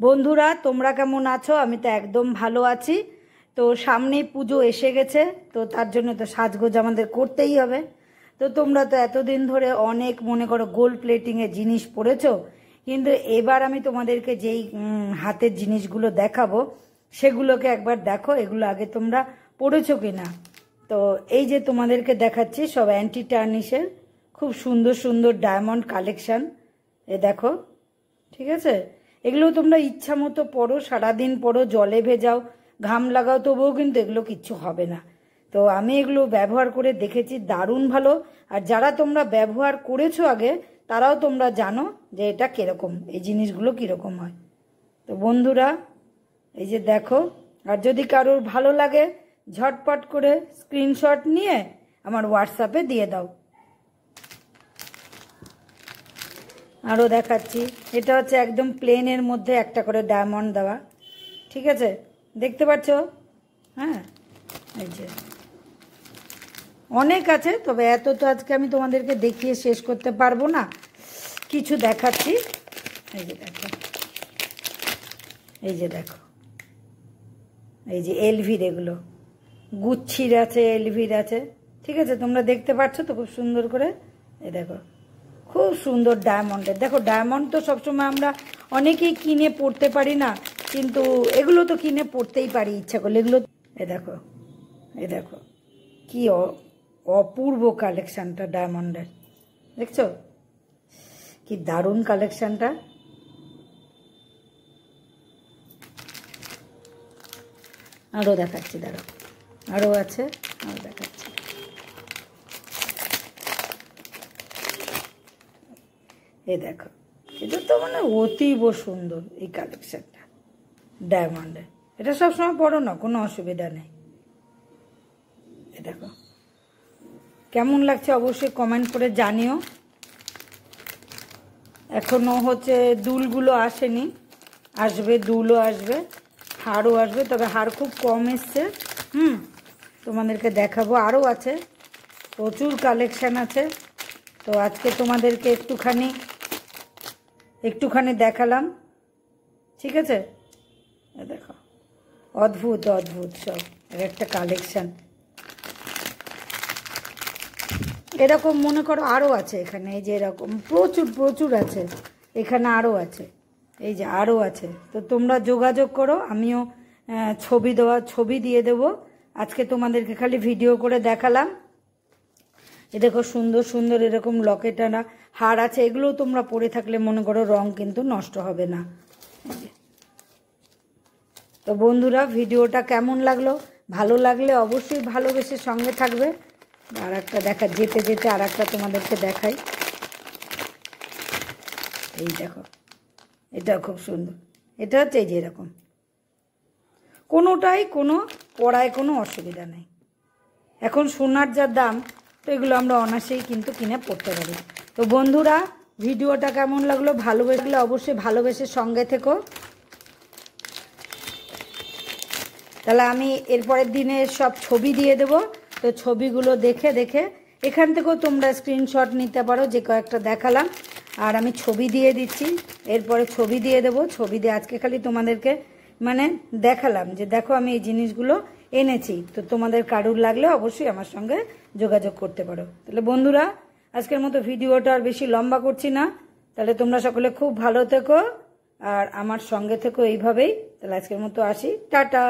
বন্ধুরা তোমরা কেমন আছো? আমি তো একদম ভালো আছি। তো সামনেই পুজো এসে গেছে, তো তার জন্য তো সাজগোজ আমাদের করতেই হবে। তো তোমরা তো এতদিন ধরে অনেক মনে করো গোল্ড প্লেটিংয়ের জিনিস পরেছো, কিন্তু এবার আমি তোমাদেরকে যেই হাতের জিনিসগুলো দেখাবো সেগুলোকে একবার দেখো, এগুলো আগে তোমরা পরেছো কিনা। তো এই যে তোমাদেরকে দেখাচ্ছি সব অ্যান্টি টার্নিশের খুব সুন্দর সুন্দর ডায়মন্ড কালেকশন। এ দেখো, ঠিক আছে? এগুলো তোমরা ইচ্ছা মতো পরো, সারাদিন পরো, জলে ভেজাও, ঘাম লাগাও, তবুও কিন্তু এগুলো কিচ্ছু হবে না। তো আমি এগুলো ব্যবহার করে দেখেছি, দারুণ ভালো। আর যারা তোমরা ব্যবহার করেছো আগে তারাও তোমরা জানো যে এটা কিরকম, এই জিনিসগুলো কিরকম হয়। তো বন্ধুরা এই যে দেখো, আর যদি কারোর ভালো লাগে ঝটপট করে স্ক্রিনশট নিয়ে আমার হোয়াটসঅ্যাপে দিয়ে দাও। আরও দেখাচ্ছি, এটা হচ্ছে একদম প্লেনের মধ্যে একটা করে ডায়মন্ড দেওয়া, ঠিক আছে? দেখতে পাচ্ছ? হ্যাঁ, এই যে অনেক আছে, তবে এত তো আজকে আমি তোমাদেরকে দেখিয়ে শেষ করতে পারবো না, কিছু দেখাচ্ছি। এই যে দেখো, এই যে দেখো, এই যে এলভির, এগুলো গুচ্ছির আছে, এলভির আছে, ঠিক আছে? তোমরা দেখতে পাচ্ছ তো খুব সুন্দর করে। এই দেখো, খুব সুন্দর ডায়মন্ডের। দেখো, ডায়মন্ড তো সবসময় আমরা অনেকেই কিনে পড়তে পারি না, কিন্তু এগুলো তো কিনে পড়তেই পারি ইচ্ছা করলে। এগুলো এ দেখো, এ দেখো কি অপূর্ব কালেকশানটা ডায়মন্ডের, দেখছো কি দারুণ কালেকশানটা। আরও দেখাচ্ছি, দাঁড়াও, আরও আছে, আরও দেখাচ্ছি। এই দেখো, এটা তো মানে অতীব সুন্দর এই কালেকশনটা ডায়মন্ডের। এটা সবসময় পড়ো না, কোনো অসুবিধা নেই। এই দেখো কেমন লাগছে অবশ্যই কমেন্ট করে জানিও। এখনো হচ্ছে দুলগুলো আসেনি, আসবে, দুলও আসবে, হারও আসবে, তবে হার খুব কম এসছে। তোমাদেরকে দেখাবো, আরও আছে, প্রচুর কালেকশান আছে। তো আজকে তোমাদেরকে একটুখানি দেখালাম, ঠিক আছে? দেখো, অদ্ভুত অদ্ভুত সব একটা কালেকশান। এরকম মনে করো আরও আছে এখানে, এই যে এরকম প্রচুর প্রচুর আছে, এখানে আরও আছে, এই যে আরও আছে। তো তোমরা যোগাযোগ করো, আমিও ছবি দিয়ে দেবো। আজকে তোমাদেরকে খালি ভিডিও করে দেখালাম। এ দেখো সুন্দর সুন্দর এরকম লকেটানা হার আছে, এগুলোও তোমরা পরে থাকলে মনে করো রং কিন্তু নষ্ট হবে না। তো বন্ধুরা ভিডিওটা কেমন লাগলো? ভালো লাগলে অবশ্যই ভালোবেসে সঙ্গে থাকবে। আর একটা যেতে যেতে আর একটা তোমাদেরকে দেখাই। এই দেখো, এটা খুব সুন্দর। এটা হচ্ছে এই যে এরকম, কোনোটাই কোনো পড়ায় কোনো অসুবিধা নেই। এখন সোনার যা দাম, তো এগুলো আমরা অনায়াসেই কিন্তু কিনে পড়তে পারি। তো বন্ধুরা ভিডিওটা কেমন লাগলো? ভালোবেসলে অবশ্যই ভালোবেসে সঙ্গে থেকো। তাহলে আমি এরপরের দিনে সব ছবি দিয়ে দেবো, তো ছবিগুলো দেখে দেখে এখান থেকেও তোমরা স্ক্রিনশট নিতে পারো, যে কয়েকটা দেখালাম। আর আমি ছবি দিয়ে দিচ্ছি, এরপরে ছবি দিয়ে দেবো। ছবি দিয়ে আজকে খালি তোমাদেরকে মানে দেখালাম যে দেখো আমি এই জিনিসগুলো এনেছি। তো তোমাদের কারুর লাগলে অবশ্যই আমার সঙ্গে যোগাযোগ করতে পারো। তাহলে বন্ধুরা আজকের মতো ভিডিওটা আর বেশি লম্বা করছি না। তাহলে তোমরা সকলে খুব ভালো থেকো আর আমার সঙ্গে থেকো এইভাবেই। তাহলে আজকের মতো আসি, টাটা।